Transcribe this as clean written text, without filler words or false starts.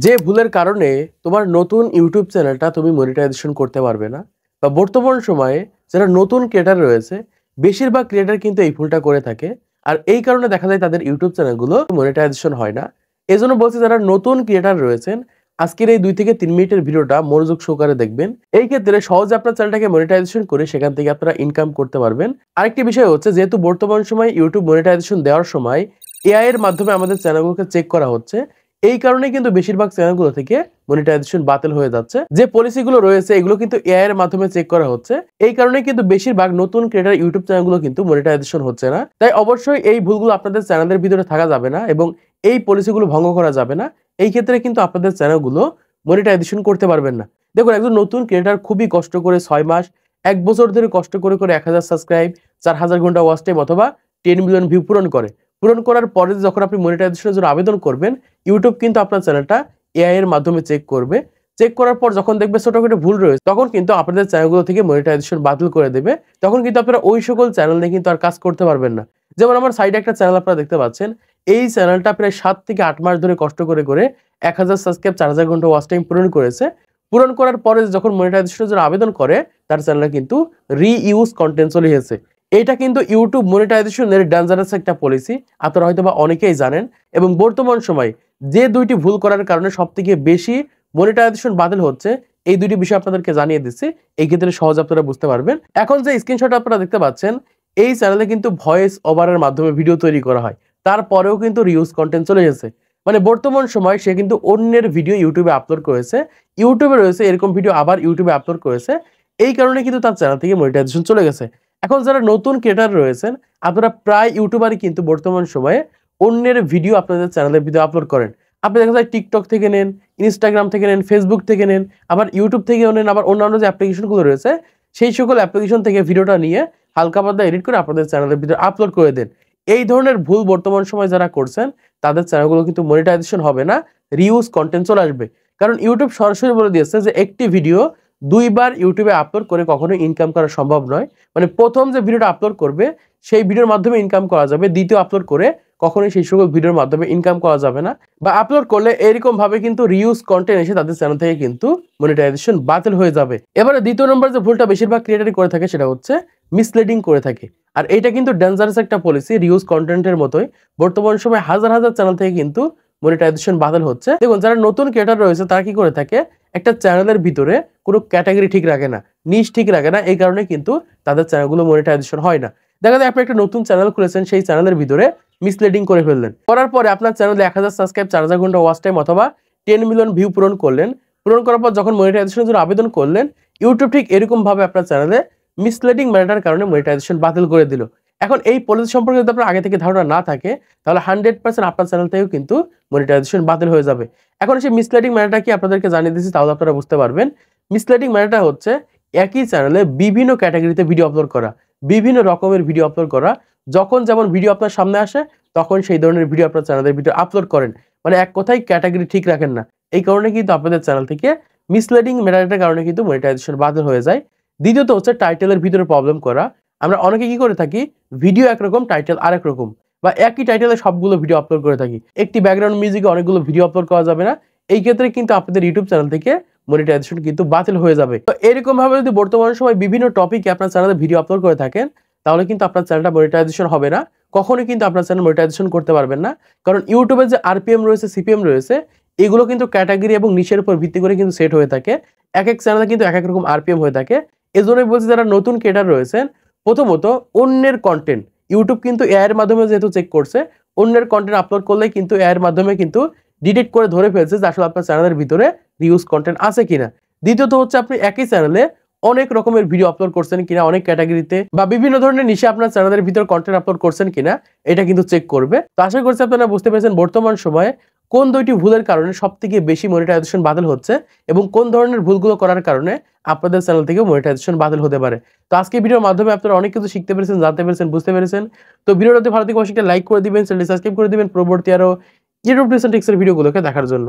যে ভুলের কারণে তোমার নতুন ইউটিউব চ্যানেলটা তুমি মনিটাইজেশন করতে পারবে না বা বর্তমান সময়ে যারা নতুন ক্রিয়েটার রয়েছে বেশিরভাগ ক্রিয়েটার কিন্তু এই ভুলটা করে থাকে। আর এই কারণে দেখা যায় তাদের ইউটিউব চ্যানেলগুলো মনিটাইজেশন হয় না। এজন্য বলছি যারা নতুন ক্রিয়েটার রয়েছেন আজকের এই 2 থেকে 3 মিনিটের ভিডিওটা মনোযোগ সহকারে দেখবেন। এই ক্ষেত্রে সহজে আপনার চ্যানেলটাকে মনিটাইজেশন করে সেখান থেকে আপনারা ইনকাম করতে পারবেন। আরেকটি বিষয় হচ্ছে যেহেতু বর্তমান সময় ইউটিউব মনিটাইজেশন দেওয়ার সময় এআই এর মাধ্যমে আমাদের চ্যানেলগুলোকে চেক করা হচ্ছে। এই কারণে কিন্তু বেশিরভাগ চ্যানেলগুলো থেকে মনিটাইজেশন বাতিল হয়ে যাচ্ছে। যে পলিসিগুলো রয়েছে এগুলো কিন্তু এআই এর মাধ্যমে চেক করা হচ্ছে। এই কারণে কিন্তু বেশিরভাগ নতুন ক্রিয়েটর ইউটিউব চ্যানেলগুলো কিন্তু মনিটাইজেশন হচ্ছে না। তাই অবশ্যই এই ভুলগুলো আপনাদের চ্যানেলের ভিতরে থাকা যাবে না এবং এই পলিসিগুলো ভঙ্গ করা যাবে না। এই ক্ষেত্রে কিন্তু আপনাদের চ্যানেলগুলো মনিটাইজেশন করতে পারবেন না। দেখুন একজন নতুন ক্রিয়েটর খুবই কষ্ট করে 6 মাস 1 বছর ধরে কষ্ট করে 1000 সাবস্ক্রাইব 4000 ঘন্টা ওয়াচ টাইম অথবা 10 মিলিয়ন ভিউ পূরণ করার পরে যখন আপনি মনিটাইজেশনের জন্য আবেদন করবেন ইউটিউব কিন্তু আপনার চ্যানেলটা এআই এর মাধ্যমে চেক করবে। চেক করার পর যখন দেখবে ছোটখাটো ভুল রয়েছে তখন কিন্তু আপনাদের চ্যানেলগুলো থেকে মনিটাইজেশন বাতিল করে দেবে। তখন কিন্তু আপনারা ওই সকল চ্যানেল নিয়ে কিন্তু আর কাজ করতে পারবেন না। যেমন আমার সাইডে একটা চ্যানেল আপনারা দেখতে পাচ্ছেন। এই চ্যানেলটা প্রায় 7 থেকে 8 মাস ধরে কষ্ট করে 1000 সাবস্ক্রাইব 4000 ঘন্টা ওয়াচ টাইম পূরণ করেছে। পূরণ করার পরে যখন মনিটাইজেশনের জন্য আবেদন করে তার চ্যানেলে কিন্তু রিইউজ কন্টেন্ট চলে এসেছে। এটা কিন্তু ইউটিউব মনিটাইজেশনের ডেঞ্জারাস একটা পলিসি। আপনারা হয়তোবা অনেকেই জানেন এবং বর্তমান সময়ে যে 2টি ভুল করার কারণে সবথেকে বেশি মনিটাইজেশন বাতিল হচ্ছে এই 2টি বিষয় আপনাদেরকে জানিয়ে দিচ্ছি। এই ক্ষেত্রে সহজে আপনারা বুঝতে পারবেন। এখন যে স্ক্রিনশট আপনারা দেখতে পাচ্ছেন এই চ্যানেলে কিন্তু ভয়েস ওভারের মাধ্যমে ভিডিও তৈরি করা হয়। তারপরেও কিন্তু রিউজ কন্টেন্ট চলে এসেছে। মানে বর্তমান সময় সে কিন্তু অন্যের ভিডিও ইউটিউবে আপলোড করেছে। ইউটিউবে রয়েছে এরকম ভিডিও আবার ইউটিউবে আপলোড করেছে। এই কারণে কিন্তু তার চ্যানেল থেকে মনিটাইজেশন চলে গেছে। এখন যারা নতুন ক্রিয়েটর রয়েছেন আপনারা প্রায় ইউটিউবারই কিন্তু বর্তমান সময়ে অন্যের ভিডিও আপনাদের চ্যানেলের ভিডিও আপলোড করেন। আপনি দেখা যায় টিকটক থেকে নেন, ইনস্টাগ্রাম থেকে নেন, ফেসবুক থেকে নেন, আবার ইউটিউব থেকেও নেন, আবার অন্যান্য যে অ্যাপ্লিকেশনগুলো রয়েছে সেই সকল অ্যাপ্লিকেশন থেকে ভিডিওটা নিয়ে হালকা পাতলা এডিট করে আপনাদের চ্যানেলের ভিতরে আপলোড করে দেন। এই ধরনের ভুল বর্তমান সময় যারা করছেন তাদের চ্যানেলগুলো কিন্তু মনিটাইজেশন হবে না, রিউজ কন্টেন্ট চলে আসবে। কারণ ইউটিউব সরাসরি বলে দিয়েছে যে একটি ভিডিও 2 বার ইউটিউবে আপলোড করে কখনোই ইনকাম করা সম্ভব নয়। মানে প্রথম যে ভিডিওটা আপলোড করবে সেই ভিডিওর মাধ্যমে ইনকাম করা যাবে, দ্বিতীয় আপলোড করে কখনোই সেই সকল ভিডিওর মাধ্যমে ইনকাম করা যাবে না। বা আপলোড করলে এরকম ভাবে কিন্তু রিউজ কন্টেন্ট এসে তাদের চ্যানেল থেকে কিন্তু মনিটাইজেশন বাতিল হয়ে যাবে। এবারে দ্বিতীয় নম্বর যে ভুলটা বেশিরভাগ ক্রিয়েটরই করে থাকে সেটা হচ্ছে মিসলিডিং করে থাকে। আর এটা কিন্তু ডেঞ্জারাস একটা পলিসি। রিউজ কন্টেন্টের মতোই বর্তমান সময় হাজার হাজার চ্যানেল থেকে কিন্তু মনিটাইজেশন বাতিল হচ্ছে। দেখুন যারা নতুন ক্রিয়েটর রয়েছে তারা কি করে থাকে একটা চ্যানেলের ভিতরে কোনো ক্যাটাগরি ঠিক রাখে না, নিশ ঠিক রাখে না। এই কারণে কিন্তু তাদের চ্যানেলগুলো মনিটাইজেশন হয় না। দেখা যায় আপনি একটা নতুন চ্যানেল খুলেছেন, সেই চ্যানেলের ভিতরে মিসলিডিং করে ফেললেন। করার পরে আপনার চ্যানেলে 1000 সাবস্ক্রাইব 4000 ঘন্টা ওয়াচ টাইম অথবা 10 মিলিয়ন ভিউ পূরণ করলেন। পূরণ করার পর যখন মনিটাইজেশনের জন্য আবেদন করলেন ইউটিউব ঠিক এরকম ভাবে আপনার চ্যানেলে মিসলিডিং ম্যাটার কারণে মনিটাইজেশন বাতিল করে দিল। এখন এই পলিসি সম্পর্কে যদি আপনার আগে থেকে ধারণা না থাকে তাহলে 100% আপনার চ্যানেল থেকেও কিন্তু মনিটাইজেশন বাতিল হয়ে যাবে। এখন সেই মিসলিডিং ম্যাটারটা কি আপনাদেরকে জানিয়ে দিচ্ছি তাহলে আপনারা বুঝতে পারবেন। মিসলিডিং ম্যাটারটা হচ্ছে একই চ্যানেলে বিভিন্ন ক্যাটাগরিতে ভিডিও আপলোড করা, বিভিন্ন রকমের ভিডিও আপলোড করা। যখন যেমন ভিডিও আপনার সামনে আসে তখন সেই ধরনের ভিডিও আপনার চ্যানেলের ভিডিও আপলোড করেন। মানে এক কথায় ক্যাটাগরি ঠিক রাখেন না। এই কারণে কিন্তু আপনাদের চ্যানেল থেকে মিসলিডিং ম্যাটারের কারণে কিন্তু মনিটাইজেশন বাতিল হয়ে যায়। দ্বিতীয়ত হচ্ছে টাইটেলের ভিতরে প্রবলেম করা। আমরা অনেকে কি করে থাকি ভিডিও একরকম টাইটেল আরেক রকম, বা একই টাইটেলে সবগুলো ভিডিও আপলোড করে থাকি। একটি ব্যাকগ্রাউন্ড মিউজিকে অনেকগুলো ভিডিও আপলোড করা যাবে না। এই ক্ষেত্রে কিন্তু আপনাদের ইউটিউব চ্যানেল থেকে মনিটাইজেশন কিন্তু বাতিল হয়ে যাবে। তো এরকম ভাবে যদি বর্তমান সময় বিভিন্ন টপিকে আপনার চ্যানেলে ভিডিও আপলোড করে থাকেন তাহলে কিন্তু আপনার চ্যানেলটা মনিটাইজেশন হবে না। কখনোই কিন্তু আপনার চ্যানেল মনিটাইজেশন করতে পারবেন না। কারণ ইউটিউবে যে আরপিএম রয়েছে, সিপিএম রয়েছে, এগুলো কিন্তু ক্যাটাগরি এবং নিশের উপর ভিত্তি করে কিন্তু সেট হয়ে থাকে। এক এক চ্যানেলে কিন্তু এক এক রকম আরপিএম হয়ে থাকে। এজন্যই বলছি যারা নতুন ক্রিয়েটর রয়েছেন প্রথমত অন্যের কন্টেন্ট ইউটিউব কিন্তু এআই এর মাধ্যমে যেহেতু চেক করছে, অন্যের কন্টেন্ট আপলোড করলে কিন্তু এআই এর মাধ্যমে কিন্তু ডিটেক্ট করে ধরে ফেলছে যে আসলে আপনার চ্যানেলের ভিতরে রিউজ কন্টেন্ট আছে কিনা। দ্বিতীয়ত হচ্ছে আপনি একই চ্যানেলে অনেক রকমের ভিডিও আপলোড করছেন কিনা, অনেক ক্যাটাগরিতে বা বিভিন্ন ধরনের নিশে আপনার চ্যানেলের ভিতরে কন্টেন্ট আপলোড করছেন কিনা এটা কিন্তু চেক করবে। তো আশা করছি আপনারা বুঝতে পেরেছেন বর্তমান সময়ে কোন 2টি ভুলের কারণে সবথেকে বেশি মনিটাইজেশন বাতিল হচ্ছে এবং কোন ধরনের ভুলগুলো করার কারণে আপনাদের চ্যানেল থেকেও মনিটাইজেশন বাতিল হতে পারে। তো আজকে ভিডিওর মাধ্যমে আপনারা অনেক কিছু শিখতে পেরেছেন, জানতে পেরেছেন, বুঝতে পেরেছেন। তো ভিডিওটাতে ভালো থেকে অবশ্যই লাইক করে দিবেন, চ্যানেলটি সাবস্ক্রাইব করে দিবেন পরবর্তী আরো ইউটিউব টিপস এন্ড ট্রিক্সের ভিডিওগুলোকে দেখার জন্য।